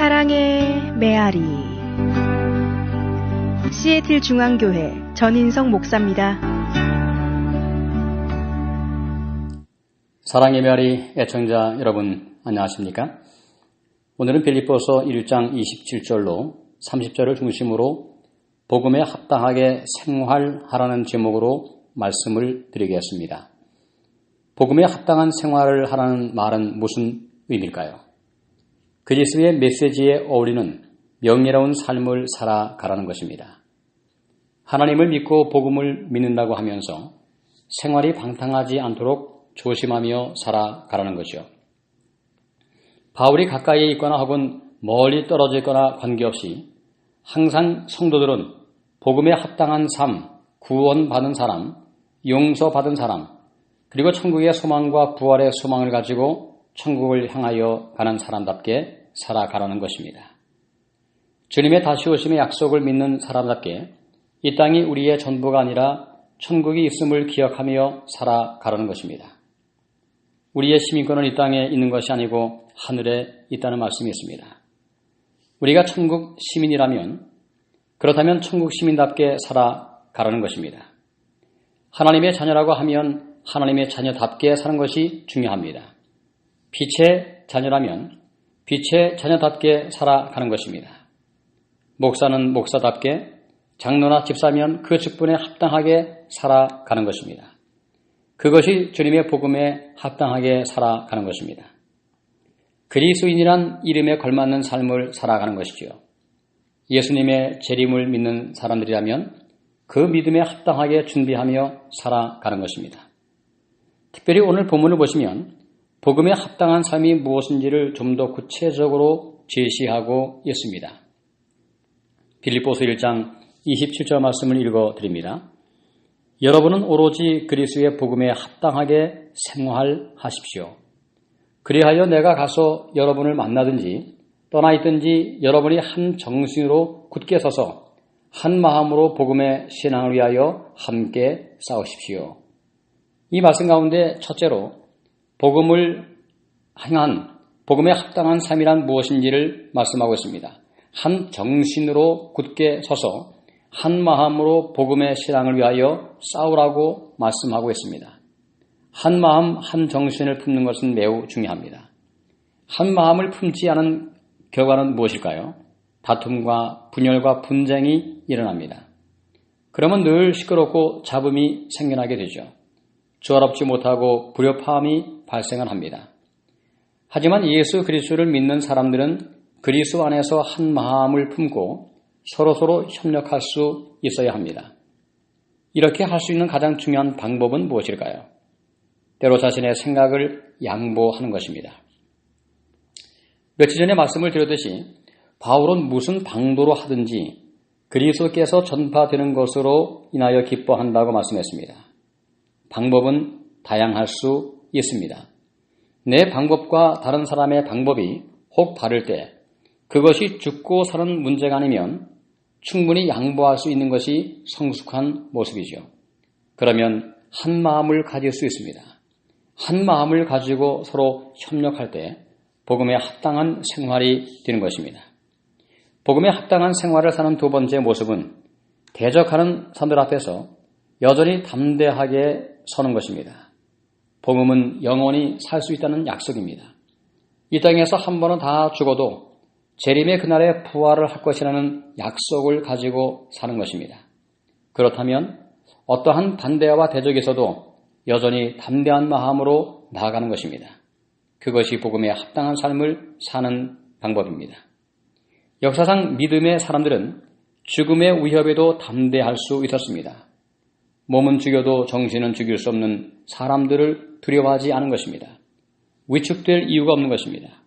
사랑의 메아리. 시애틀 중앙교회 전인성 목사입니다. 사랑의 메아리 애청자 여러분 안녕하십니까? 오늘은 빌립보서 1장 27절로 30절을 중심으로 복음에 합당하게 생활하라는 제목으로 말씀을 드리겠습니다. 복음에 합당한 생활을 하라는 말은 무슨 의미일까요? 그리스도의 메시지에 어울리는 명예로운 삶을 살아가라는 것입니다. 하나님을 믿고 복음을 믿는다고 하면서 생활이 방탕하지 않도록 조심하며 살아가라는 거죠. 바울이 가까이에 있거나 혹은 멀리 떨어져 있거나 관계없이 항상 성도들은 복음에 합당한 삶, 구원받은 사람, 용서받은 사람, 그리고 천국의 소망과 부활의 소망을 가지고 천국을 향하여 가는 사람답게 살아가라는 것입니다. 주님의 다시 오심의 약속을 믿는 사람답게 이 땅이 우리의 전부가 아니라 천국이 있음을 기억하며 살아가라는 것입니다. 우리의 시민권은 이 땅에 있는 것이 아니고 하늘에 있다는 말씀이 있습니다. 우리가 천국 시민이라면 그렇다면 천국 시민답게 살아가라는 것입니다. 하나님의 자녀라고 하면 하나님의 자녀답게 사는 것이 중요합니다. 빛의 자녀라면 빛의 자녀답게 살아가는 것입니다. 목사는 목사답게, 장로나 집사면 그 직분에 합당하게 살아가는 것입니다. 그것이 주님의 복음에 합당하게 살아가는 것입니다. 그리스도인이란 이름에 걸맞는 삶을 살아가는 것이죠. 예수님의 재림을 믿는 사람들이라면 그 믿음에 합당하게 준비하며 살아가는 것입니다. 특별히 오늘 본문을 보시면 복음에 합당한 삶이 무엇인지를 좀 더 구체적으로 제시하고 있습니다. 빌립보서 1장 27절 말씀을 읽어드립니다. 여러분은 오로지 그리스도의 복음에 합당하게 생활하십시오. 그리하여 내가 가서 여러분을 만나든지 떠나 있든지 여러분이 한 정신으로 굳게 서서 한 마음으로 복음의 신앙을 위하여 함께 싸우십시오. 이 말씀 가운데 첫째로 복음을 향한 복음에 합당한 삶이란 무엇인지를 말씀하고 있습니다. 한 정신으로 굳게 서서 한 마음으로 복음의 신앙을 위하여 싸우라고 말씀하고 있습니다. 한 마음 한 정신을 품는 것은 매우 중요합니다. 한 마음을 품지 않은 결과는 무엇일까요? 다툼과 분열과 분쟁이 일어납니다. 그러면 늘 시끄럽고 잡음이 생겨나게 되죠. 조화롭지 못하고 불협화음이 발생을 합니다. 하지만 예수 그리스도를 믿는 사람들은 그리스도 안에서 한 마음을 품고 서로서로 협력할 수 있어야 합니다. 이렇게 할 수 있는 가장 중요한 방법은 무엇일까요? 때로 자신의 생각을 양보하는 것입니다. 며칠 전에 말씀을 드렸듯이 바울은 무슨 방도로 하든지 그리스도께서 전파되는 것으로 인하여 기뻐한다고 말씀했습니다. 방법은 다양할 수 있습니다. 내 방법과 다른 사람의 방법이 혹 다를 때 그것이 죽고 사는 문제가 아니면 충분히 양보할 수 있는 것이 성숙한 모습이죠. 그러면 한 마음을 가질 수 있습니다. 한 마음을 가지고 서로 협력할 때 복음에 합당한 생활이 되는 것입니다. 복음에 합당한 생활을 사는 두 번째 모습은 대적하는 사람들 앞에서 여전히 담대하게 서는 것입니다. 복음은 영원히 살 수 있다는 약속입니다. 이 땅에서 한 번은 다 죽어도 재림의 그날에 부활을 할 것이라는 약속을 가지고 사는 것입니다. 그렇다면 어떠한 반대와 대적이 있어도 여전히 담대한 마음으로 나아가는 것입니다. 그것이 복음에 합당한 삶을 사는 방법입니다. 역사상 믿음의 사람들은 죽음의 위협에도 담대할 수 있었습니다. 몸은 죽여도 정신은 죽일 수 없는 사람들을 두려워하지 않은 것입니다. 위축될 이유가 없는 것입니다.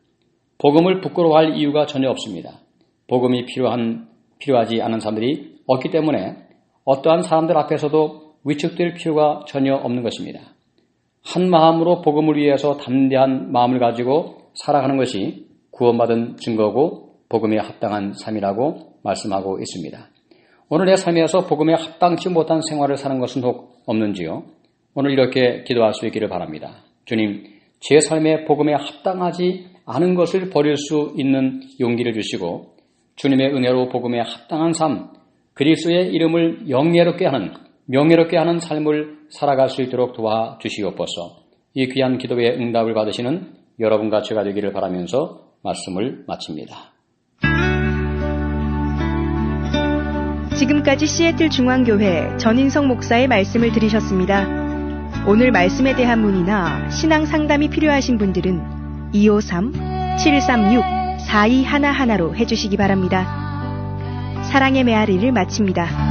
복음을 부끄러워할 이유가 전혀 없습니다. 복음이 필요하지 않은 사람들이 없기 때문에 어떠한 사람들 앞에서도 위축될 필요가 전혀 없는 것입니다. 한 마음으로 복음을 위해서 담대한 마음을 가지고 살아가는 것이 구원받은 증거고 복음에 합당한 삶이라고 말씀하고 있습니다. 오늘 내 삶에서 복음에 합당치 못한 생활을 사는 것은 혹 없는지요? 오늘 이렇게 기도할 수 있기를 바랍니다. 주님, 제 삶의 복음에 합당하지 않은 것을 버릴 수 있는 용기를 주시고 주님의 은혜로 복음에 합당한 삶, 그리스도의 이름을 명예롭게 하는 삶을 살아갈 수 있도록 도와주시옵소서. 이 귀한 기도의 응답을 받으시는 여러분과 제가 되기를 바라면서 말씀을 마칩니다. 지금까지 시애틀 중앙교회 전인성 목사의 말씀을 들으셨습니다. 오늘 말씀에 대한 문의나 신앙 상담이 필요하신 분들은 253-736-4211로 해주시기 바랍니다. 사랑의 메아리를 마칩니다.